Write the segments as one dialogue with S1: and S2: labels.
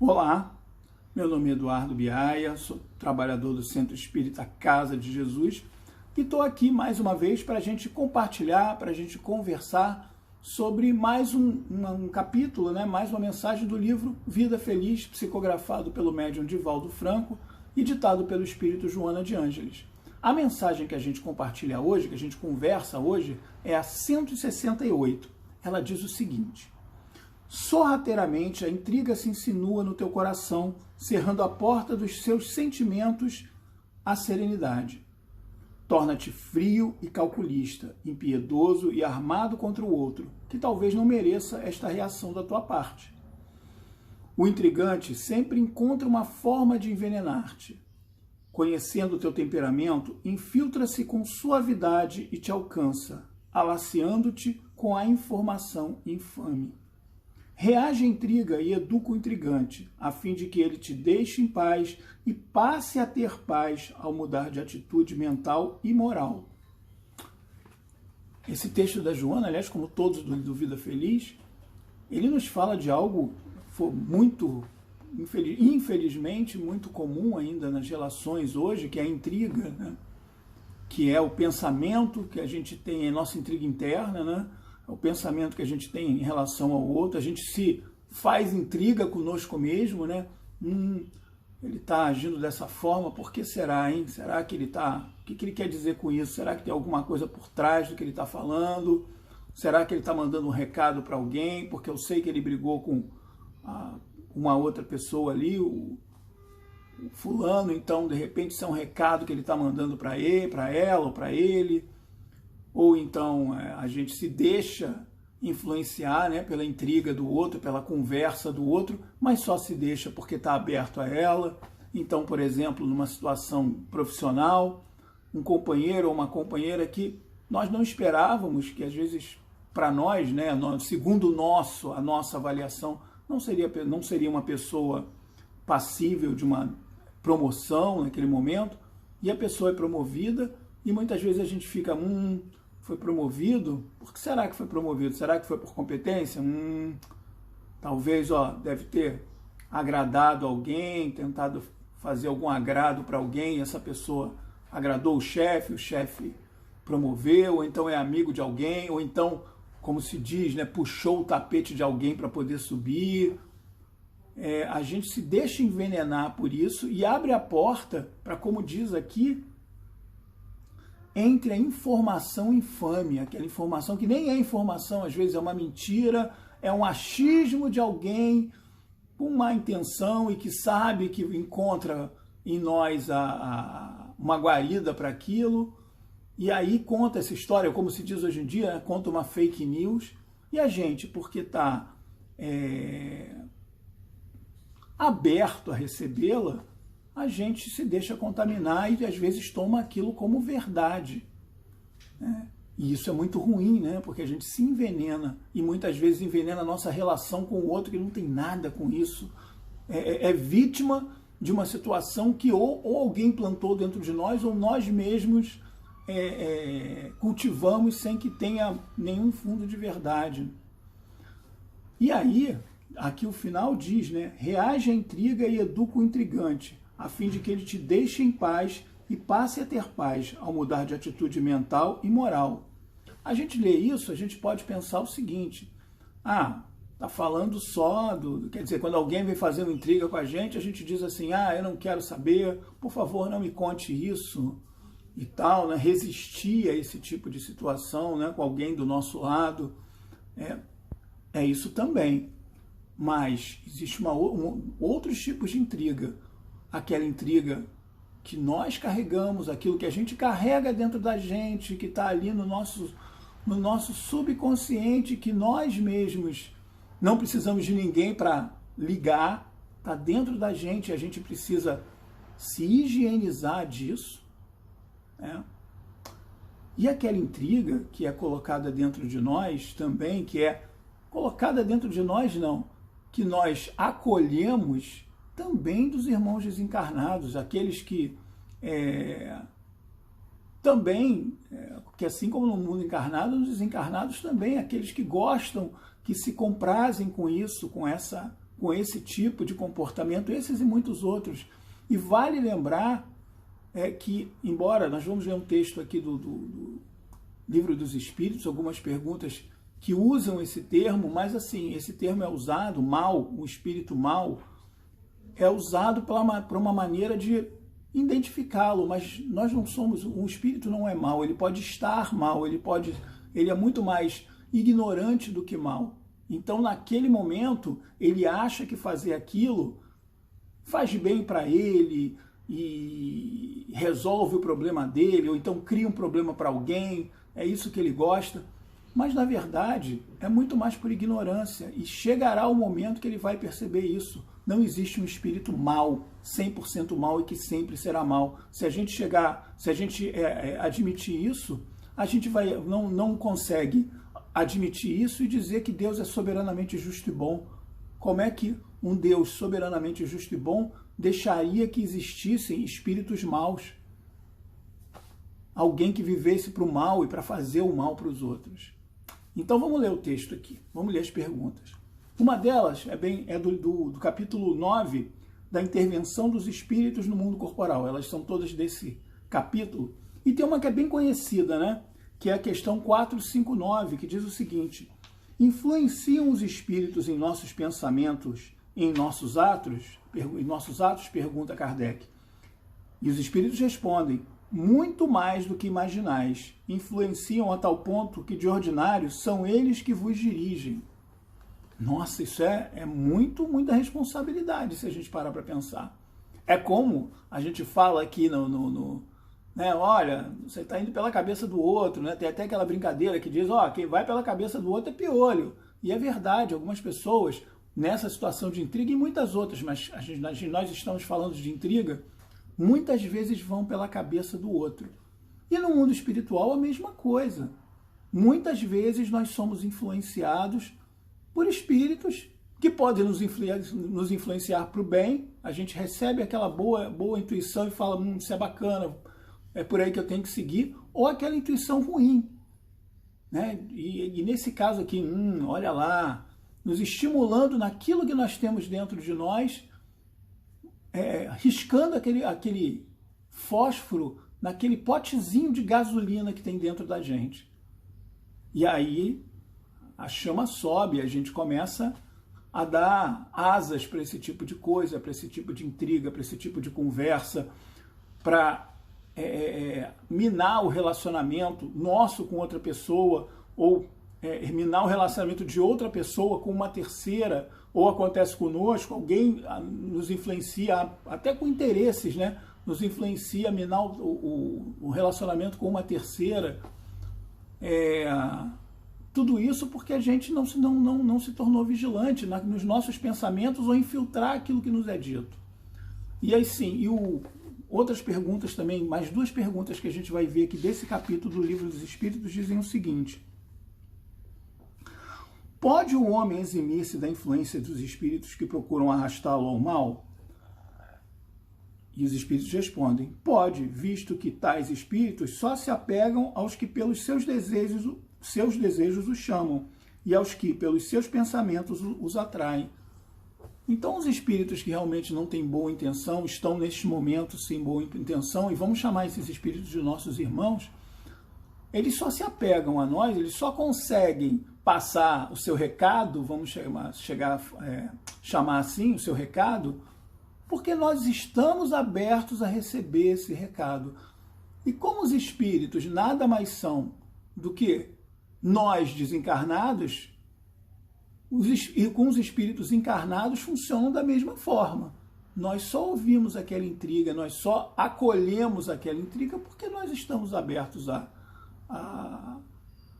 S1: Olá, meu nome é Eduardo Biaia, sou trabalhador do Centro Espírita Casa de Jesus e estou aqui mais uma vez para a gente compartilhar, para a gente conversar sobre mais um capítulo, mais uma mensagem do livro Vida Feliz, psicografado pelo médium Divaldo Franco e ditado pelo Espírito Joana de Ângeles. A mensagem que a gente compartilha hoje, que a gente conversa hoje, é a 168. Ela diz o seguinte: sorrateiramente a intriga se insinua no teu coração, cerrando a porta dos seus sentimentos à serenidade. Torna-te frio e calculista, impiedoso e armado contra o outro, que talvez não mereça esta reação da tua parte. O intrigante sempre encontra uma forma de envenenar-te. Conhecendo o teu temperamento, infiltra-se com suavidade e te alcança, alaciando-te com a informação infame. Reage à intriga e educa o intrigante, a fim de que ele te deixe em paz e passe a ter paz ao mudar de atitude mental e moral. Esse texto da Joana, aliás, como todos do Vida Feliz, ele nos fala de algo muito, infelizmente, muito comum ainda nas relações hoje, que é a intriga, que é o pensamento que a gente tem, a nossa intriga interna, o pensamento que a gente tem em relação ao outro, a gente se faz intriga conosco mesmo, ele está agindo dessa forma, por que será, hein? Será que ele está... O que ele quer dizer com isso? Será que tem alguma coisa por trás do que ele está falando? Será que ele está mandando um recado para alguém? Porque eu sei que ele brigou com uma outra pessoa ali, o fulano, então de repente isso é um recado que ele está mandando para ela ou para ele. Ou então a gente se deixa influenciar pela intriga do outro, pela conversa do outro, mas só se deixa porque está aberto a ela. Então, por exemplo, numa situação profissional, um companheiro ou uma companheira que nós não esperávamos, que às vezes para nós, segundo a nossa avaliação, não seria uma pessoa passível de uma promoção naquele momento, e a pessoa é promovida, e muitas vezes a gente fica... foi promovido? Por que será que foi promovido? Será que foi por competência? Talvez, deve ter agradado alguém, tentado fazer algum agrado para alguém, essa pessoa agradou o chefe promoveu, ou então é amigo de alguém, ou então, como se diz, puxou o tapete de alguém para poder subir. A gente se deixa envenenar por isso e abre a porta para, como diz aqui, entre a informação infame, aquela informação que nem é informação, às vezes é uma mentira, é um achismo de alguém com má intenção e que sabe que encontra em nós uma guarida para aquilo, e aí conta essa história, como se diz hoje em dia, conta uma fake news, e a gente, porque está aberto a recebê-la, a gente se deixa contaminar e às vezes toma aquilo como verdade. E isso é muito ruim, porque a gente se envenena e muitas vezes envenena a nossa relação com o outro que não tem nada com isso. É vítima de uma situação que ou alguém plantou dentro de nós ou nós mesmos cultivamos sem que tenha nenhum fundo de verdade. E aí, aqui o final diz, reage à intriga e educa o intrigante, a fim de que ele te deixe em paz e passe a ter paz ao mudar de atitude mental e moral. A gente lê isso, a gente pode pensar o seguinte: tá falando só quer dizer, quando alguém vem fazendo intriga com a gente diz assim, eu não quero saber, por favor, não me conte isso e tal, resistir a esse tipo de situação, com alguém do nosso lado. É isso também. Mas existe outros tipos de intriga. Aquela intriga que nós carregamos, aquilo que a gente carrega dentro da gente, que está ali no nosso subconsciente, que nós mesmos não precisamos de ninguém para ligar, está dentro da gente, a gente precisa se higienizar disso. E aquela intriga que é colocada dentro de nós também, que é colocada dentro de nós não, que nós acolhemos também dos irmãos desencarnados, aqueles que também, que assim como no mundo encarnado, nos desencarnados também, aqueles que gostam, que se comprazem com isso, com com esse tipo de comportamento, esses e muitos outros. E vale lembrar que, embora nós vamos ler um texto aqui do Livro dos Espíritos, algumas perguntas que usam esse termo, mas assim, esse termo é usado, mal, o espírito mal, é usado por uma maneira de identificá-lo, mas nós não somos, o espírito não é mal, ele pode estar mal, ele é muito mais ignorante do que mal. Então, naquele momento, ele acha que fazer aquilo faz bem para ele e resolve o problema dele, ou então cria um problema para alguém, é isso que ele gosta. Mas, na verdade, é muito mais por ignorância, e chegará o momento que ele vai perceber isso. Não existe um espírito mau, 100% mau e que sempre será mau. Se a gente admitir isso, a gente não consegue admitir isso e dizer que Deus é soberanamente justo e bom. Como é que um Deus soberanamente justo e bom deixaria que existissem espíritos maus? Alguém que vivesse para o mal e para fazer o mal para os outros. Então vamos ler o texto aqui, vamos ler as perguntas. Uma delas é do capítulo 9, da intervenção dos espíritos no mundo corporal. Elas são todas desse capítulo. E tem uma que é bem conhecida, né? Que é a questão 459, que diz o seguinte: influenciam os espíritos em nossos pensamentos, em nossos atos? Pergunta Kardec. E os espíritos respondem: muito mais do que imaginais. Influenciam a tal ponto que, de ordinário, são eles que vos dirigem. Nossa, isso é muita responsabilidade, se a gente parar para pensar. É como a gente fala aqui né, olha, você está indo pela cabeça do outro, né? Tem até aquela brincadeira que diz, quem vai pela cabeça do outro é piolho. E é verdade, algumas pessoas, nessa situação de intriga e muitas outras, mas nós estamos falando de intriga, muitas vezes vão pela cabeça do outro. E no mundo espiritual a mesma coisa. Muitas vezes nós somos influenciados por espíritos que podem nos influenciar para o bem. A gente recebe aquela boa intuição e fala, isso é bacana, é por aí que eu tenho que seguir. Ou aquela intuição ruim, né? E nesse caso aqui, olha lá, nos estimulando naquilo que nós temos dentro de nós, riscando aquele fósforo naquele potezinho de gasolina que tem dentro da gente. E aí a chama sobe, a gente começa a dar asas para esse tipo de coisa, para esse tipo de intriga, para esse tipo de conversa, para minar o relacionamento nosso com outra pessoa, ou minar o relacionamento de outra pessoa com uma terceira, ou acontece conosco, alguém nos influencia, até com interesses, né? Nos influencia a minar o relacionamento com uma terceira. Tudo isso porque a gente não se tornou vigilante nos nossos pensamentos ou infiltrar aquilo que nos é dito. E aí sim, outras perguntas também, mais duas perguntas que a gente vai ver aqui desse capítulo do Livro dos Espíritos dizem o seguinte: pode o homem eximir-se da influência dos espíritos que procuram arrastá-lo ao mal? E os espíritos respondem: pode, visto que tais espíritos só se apegam aos que pelos seus desejos os chamam, e aos que pelos seus pensamentos os atraem. Então os espíritos que realmente não têm boa intenção, estão neste momento sem boa intenção, e vamos chamar esses espíritos de nossos irmãos, eles só se apegam a nós, eles só conseguem passar o seu recado, vamos chamar assim, o seu recado, porque nós estamos abertos a receber esse recado. E como os espíritos nada mais são do que nós desencarnados, e com os espíritos encarnados funcionam da mesma forma. Nós só ouvimos aquela intriga, nós só acolhemos aquela intriga porque nós estamos abertos a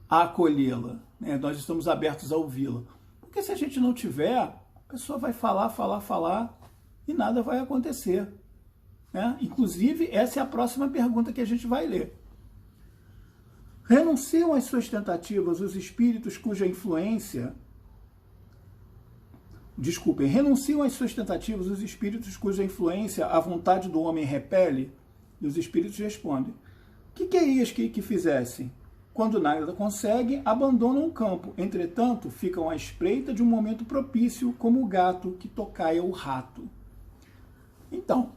S1: acolhê-la, né? Nós estamos abertos a ouvi-la. Porque se a gente não tiver, a pessoa vai falar e nada vai acontecer, né? Inclusive, essa é a próxima pergunta que a gente vai ler. Renunciam às suas tentativas os espíritos cuja influência... renunciam às suas tentativas os espíritos cuja influência a vontade do homem repele? E os espíritos respondem: que querias que fizessem? Quando nada conseguem, abandonam o campo. Entretanto, ficam à espreita de um momento propício, como o gato que tocaia o rato. Então,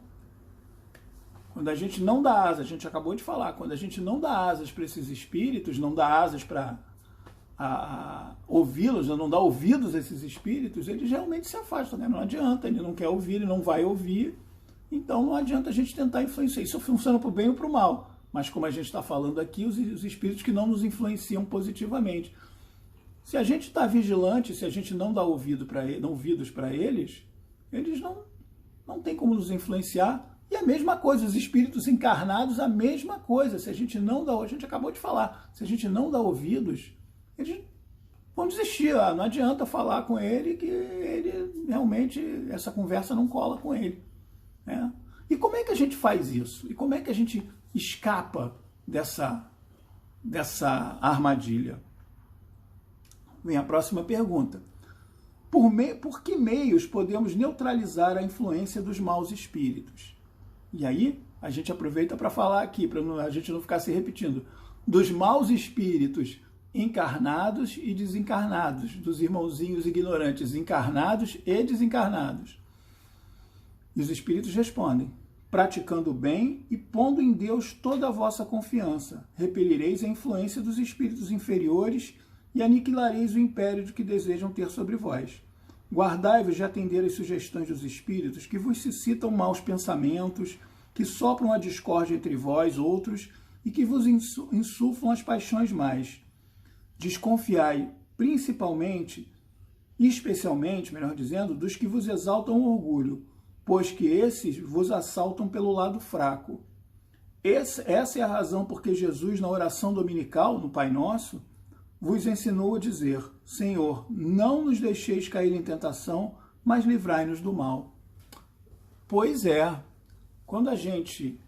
S1: quando a gente não dá asas, a gente acabou de falar, quando a gente não dá asas para esses espíritos, não dá asas para ouvi-los, não dá ouvidos a esses espíritos, eles realmente se afastam, né? Não adianta, ele não quer ouvir, ele não vai ouvir, então não adianta a gente tentar influenciar. Isso funciona para o bem ou para o mal, mas como a gente está falando aqui, os espíritos que não nos influenciam positivamente. Se a gente está vigilante, se a gente não dá ouvidos para eles, eles não têm como nos influenciar. E a mesma coisa, os espíritos encarnados, a mesma coisa. Se a gente não dá, a gente acabou de falar, se a gente não dá ouvidos, eles vão desistir. Não adianta falar com ele que ele realmente, essa conversa não cola com ele. Né? E como é que a gente faz isso? E como é que a gente escapa dessa armadilha? Vem a próxima pergunta. Por que meios podemos neutralizar a influência dos maus espíritos? E aí, a gente aproveita para falar aqui, para a gente não ficar se repetindo, dos maus espíritos encarnados e desencarnados, dos irmãozinhos ignorantes, encarnados e desencarnados. E os espíritos respondem: praticando o bem e pondo em Deus toda a vossa confiança, repelireis a influência dos espíritos inferiores e aniquilareis o império de que desejam ter sobre vós. Guardai-vos de atender às sugestões dos espíritos que vos suscitam maus pensamentos, que sopram a discórdia entre vós outros e que vos insuflam as paixões mais. Desconfiai principalmente, e especialmente, melhor dizendo, dos que vos exaltam o orgulho, pois que esses vos assaltam pelo lado fraco. Essa é a razão porque Jesus, na oração dominical, no Pai Nosso, vos ensinou a dizer: Senhor, não nos deixeis cair em tentação, mas livrai-nos do mal. Pois é, quando a gente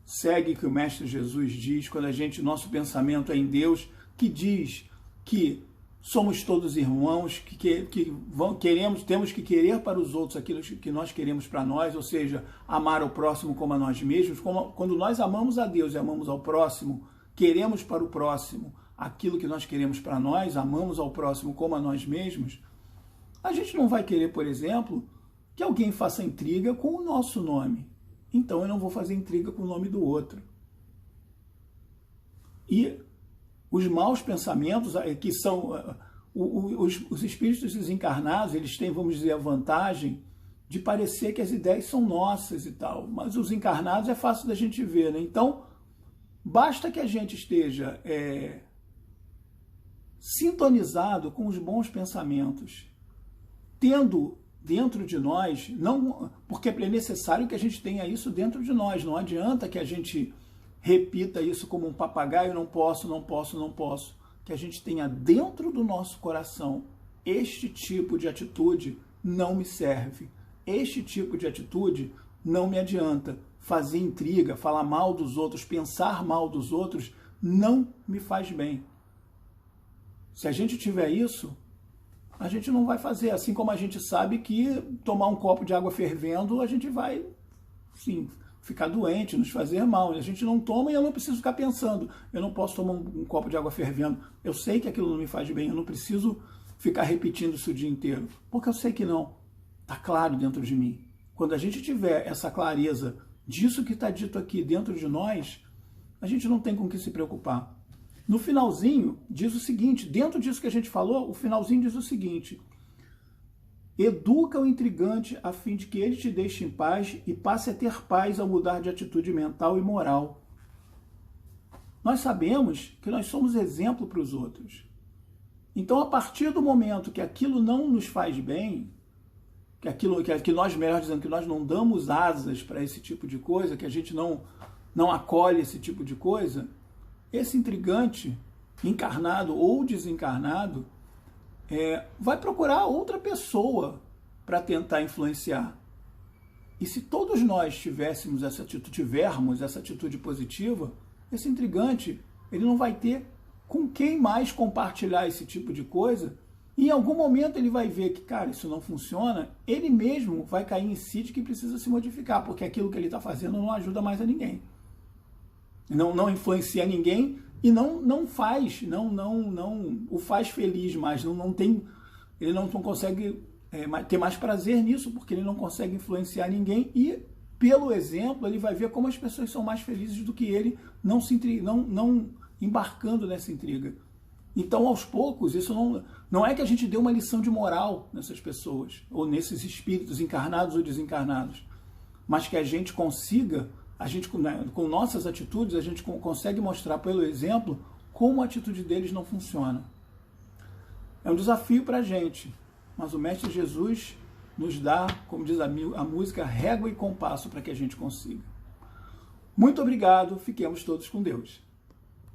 S1: segue o que o Mestre Jesus diz, quando nosso pensamento é em Deus, que diz que somos todos irmãos, temos que querer para os outros aquilo que nós queremos para nós, ou seja, amar o próximo como a nós mesmos. Quando nós amamos a Deus e amamos ao próximo, queremos para o próximo aquilo que nós queremos para nós, amamos ao próximo como a nós mesmos, a gente não vai querer, por exemplo, que alguém faça intriga com o nosso nome. Então eu não vou fazer intriga com o nome do outro. E os maus pensamentos, que são os espíritos desencarnados, eles têm, vamos dizer, a vantagem de parecer que as ideias são nossas e tal, mas os encarnados é fácil da gente ver, né? Então, basta que a gente esteja sintonizado com os bons pensamentos, tendo dentro de nós, não, porque é necessário que a gente tenha isso dentro de nós, não adianta que a gente repita isso como um papagaio: não posso, não posso, não posso. Que a gente tenha dentro do nosso coração: este tipo de atitude não me serve, este tipo de atitude não me adianta. Fazer intriga, falar mal dos outros, pensar mal dos outros, não me faz bem. Se a gente tiver isso, a gente não vai fazer. Assim como a gente sabe que tomar um copo de água fervendo, a gente vai, sim, ficar doente, nos fazer mal. A gente não toma e eu não preciso ficar pensando: eu não posso tomar um copo de água fervendo. Eu sei que aquilo não me faz bem, eu não preciso ficar repetindo isso o dia inteiro, porque eu sei que não. Está claro dentro de mim. Quando a gente tiver essa clareza disso que está dito aqui dentro de nós, a gente não tem com o que se preocupar. No finalzinho, diz o seguinte, dentro disso que a gente falou, o finalzinho diz o seguinte: educa o intrigante a fim de que ele te deixe em paz e passe a ter paz ao mudar de atitude mental e moral. Nós sabemos que nós somos exemplo para os outros. Então, a partir do momento que aquilo não nos faz bem, que nós, melhor dizendo, que nós não damos asas para esse tipo de coisa, que a gente não acolhe esse tipo de coisa, esse intrigante, encarnado ou desencarnado, vai procurar outra pessoa para tentar influenciar. E se todos nós tivermos essa atitude positiva, esse intrigante, ele não vai ter com quem mais compartilhar esse tipo de coisa. E em algum momento ele vai ver que, cara, isso não funciona, ele mesmo vai cair em si de que precisa se modificar, porque aquilo que ele está fazendo não ajuda mais a ninguém. Não influencia ninguém, e não o faz feliz mais, ele não consegue ter mais prazer nisso, porque ele não consegue influenciar ninguém, e pelo exemplo ele vai ver como as pessoas são mais felizes do que ele, não embarcando nessa intriga. Então, aos poucos, isso não é que a gente dê uma lição de moral nessas pessoas, ou nesses espíritos encarnados ou desencarnados, mas que a gente consiga, com nossas atitudes, a gente consegue mostrar pelo exemplo como a atitude deles não funciona. É um desafio para a gente, mas o Mestre Jesus nos dá, como diz a música, régua e compasso para que a gente consiga. Muito obrigado, fiquemos todos com Deus.